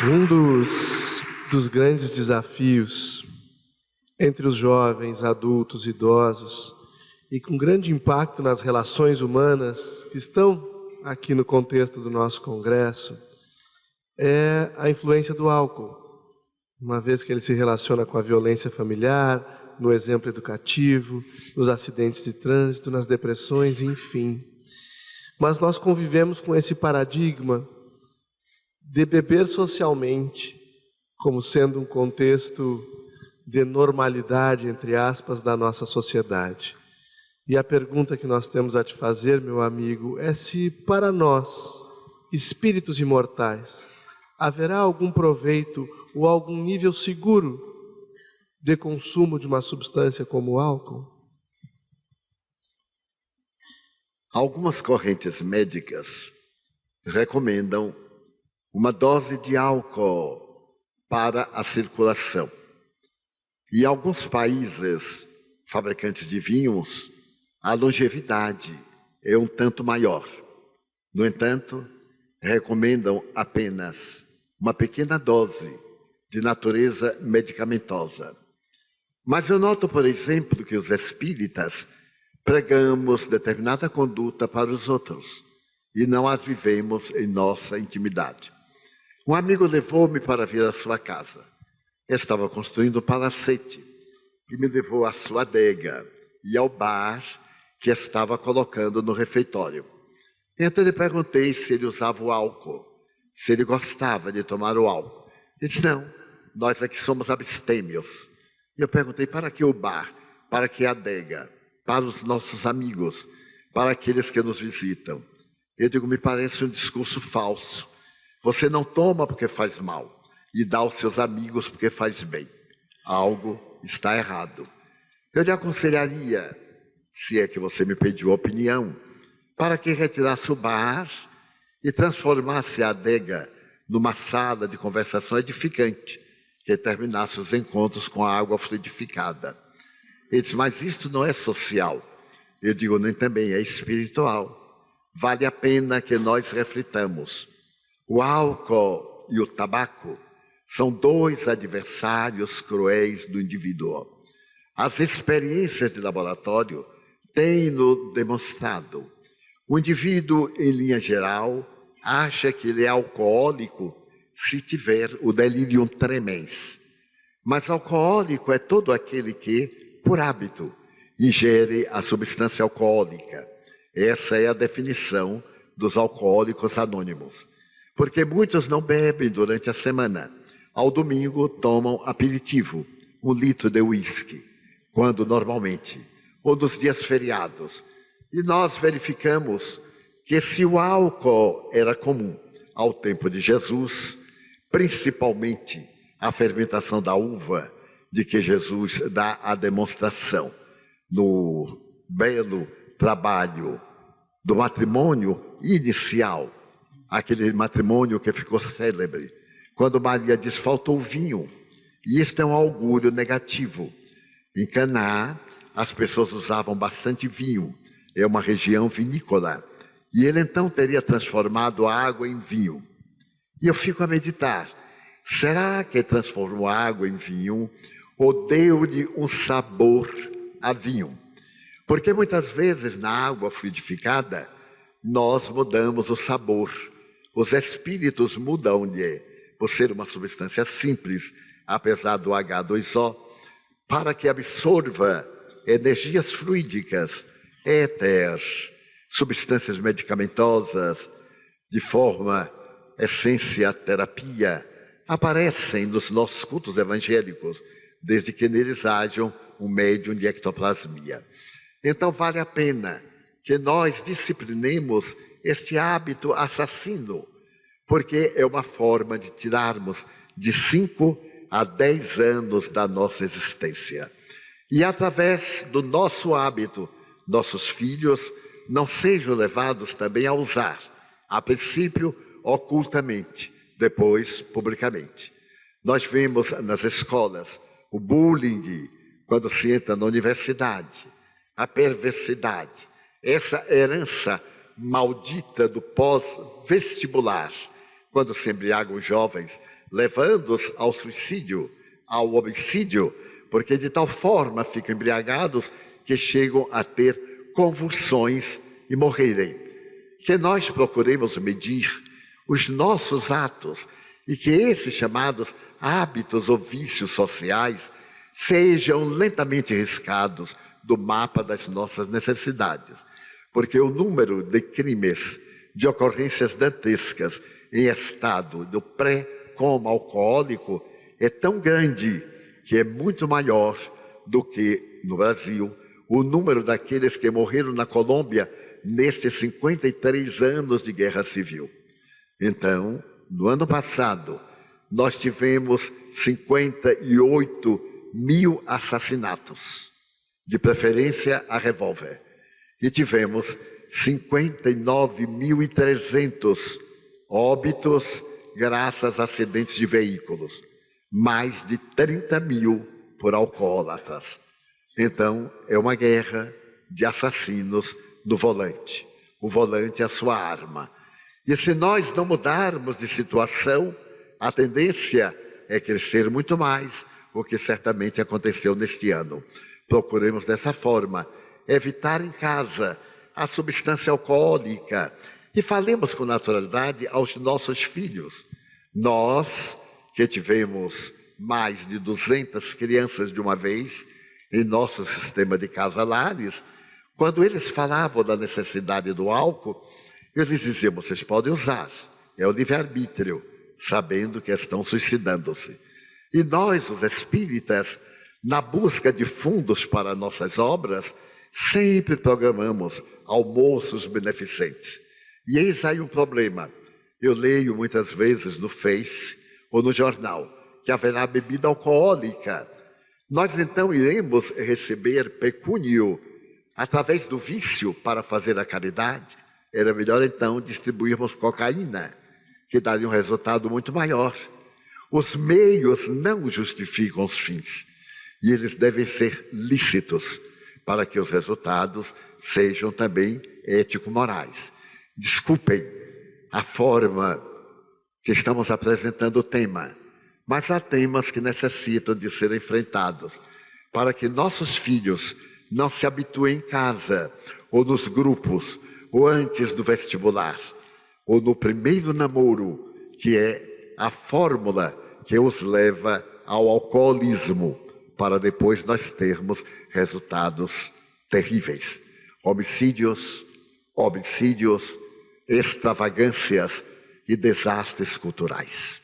Um dos grandes desafios entre os jovens, adultos, idosos, e com grande impacto nas relações humanas que estão aqui no contexto do nosso congresso, é a influência do álcool, uma vez que ele se relaciona com a violência familiar, no exemplo educativo, nos acidentes de trânsito, nas depressões, enfim. Mas nós convivemos com esse paradigma de beber socialmente, como sendo um contexto de normalidade, entre aspas, da nossa sociedade. E a pergunta que nós temos a te fazer, meu amigo, é se para nós, espíritos imortais, haverá algum proveito ou algum nível seguro de consumo de uma substância como o álcool? Algumas correntes médicas recomendam uma dose de álcool para a circulação. E em alguns países fabricantes de vinhos, a longevidade é um tanto maior. No entanto, recomendam apenas uma pequena dose de natureza medicamentosa. Mas eu noto, por exemplo, que os espíritas pregamos determinada conduta para os outros e não as vivemos em nossa intimidade. Um amigo levou-me para vir à sua casa. Eu estava construindo um palacete e me levou à sua adega e ao bar que estava colocando no refeitório. Então eu lhe perguntei se ele usava o álcool, se ele gostava de tomar o álcool. Ele disse, não, nós aqui somos abstêmios. E eu perguntei, para que o bar? Para que a adega? Para os nossos amigos? Para aqueles que nos visitam? Eu digo, me parece um discurso falso. Você não toma porque faz mal e dá aos seus amigos porque faz bem. Algo está errado. Eu lhe aconselharia, se é que você me pediu opinião, para que retirasse o bar e transformasse a adega numa sala de conversação edificante, que terminasse os encontros com a água fluidificada. Ele disse, mas isto não é social. Eu digo, nem também é espiritual. Vale a pena que nós reflitamos. O álcool e o tabaco são dois adversários cruéis do indivíduo. As experiências de laboratório têm-no demonstrado. O indivíduo, em linha geral, acha que ele é alcoólico se tiver o delirium tremens. Mas alcoólico é todo aquele que, por hábito, ingere a substância alcoólica. Essa é a definição dos alcoólicos anônimos. Porque muitos não bebem durante a semana. Ao domingo tomam aperitivo, 1 litro de uísque, quando normalmente, ou nos dias feriados. E nós verificamos que se o álcool era comum ao tempo de Jesus, principalmente a fermentação da uva, de que Jesus dá a demonstração no belo trabalho do matrimônio inicial, aquele matrimônio que ficou célebre, quando Maria diz, faltou vinho, e isto é um augúrio negativo. Em Caná, as pessoas usavam bastante vinho, é uma região vinícola, e ele então teria transformado a água em vinho. E eu fico a meditar, será que transformou a água em vinho, ou deu-lhe um sabor a vinho? Porque muitas vezes na água fluidificada, nós mudamos o sabor. Os espíritos mudam-lhe, por ser uma substância simples, apesar do H2O, para que absorva energias fluídicas, éter, substâncias medicamentosas, de forma essência terapia, aparecem nos nossos cultos evangélicos, desde que neles hajam um médium de ectoplasmia. Então vale a pena que nós disciplinemos este hábito assassino, porque é uma forma de tirarmos de 5 a 10 anos da nossa existência. E através do nosso hábito, nossos filhos não sejam levados também a usar, a princípio ocultamente, depois publicamente. Nós vemos nas escolas o bullying, quando se entra na universidade, a perversidade, essa herança maldita do pós-vestibular, quando se embriagam os jovens levando-os ao suicídio, ao homicídio, porque de tal forma ficam embriagados que chegam a ter convulsões e morrerem. Que nós procuremos medir os nossos atos e que esses chamados hábitos ou vícios sociais sejam lentamente riscados do mapa das nossas necessidades, porque o número de crimes, de ocorrências dantescas em estado do pré-coma alcoólico é tão grande que é muito maior do que no Brasil o número daqueles que morreram na Colômbia nesses 53 anos de guerra civil. Então, no ano passado, nós tivemos 58 mil assassinatos, de preferência a revólver, e tivemos 59.300 óbitos graças a acidentes de veículos, mais de 30 mil por alcoólatras. Então, é uma guerra de assassinos no volante. O volante é a sua arma. E se nós não mudarmos de situação, a tendência é crescer muito mais, o que certamente aconteceu neste ano. Procuremos dessa forma evitar em casa a substância alcoólica e falemos com naturalidade aos nossos filhos. Nós, que tivemos mais de 200 crianças de uma vez em nosso sistema de casalares, quando eles falavam da necessidade do álcool, eu lhes dizia, vocês podem usar, é o livre-arbítrio, sabendo que estão suicidando-se. E nós, os espíritas, na busca de fundos para nossas obras, sempre programamos almoços beneficentes. E eis aí um problema. Eu leio muitas vezes no Face ou no jornal que haverá bebida alcoólica. Nós então iremos receber pecúnio através do vício para fazer a caridade. Era melhor então distribuirmos cocaína, que daria um resultado muito maior. Os meios não justificam os fins, e eles devem ser lícitos, para que os resultados sejam também ético-morais. Desculpem a forma que estamos apresentando o tema, mas há temas que necessitam de ser enfrentados, para que nossos filhos não se habituem em casa, ou nos grupos, ou antes do vestibular, ou no primeiro namoro, que é a fórmula que os leva ao alcoolismo, para depois nós termos resultados terríveis. Homicídios, extravagâncias e desastres culturais.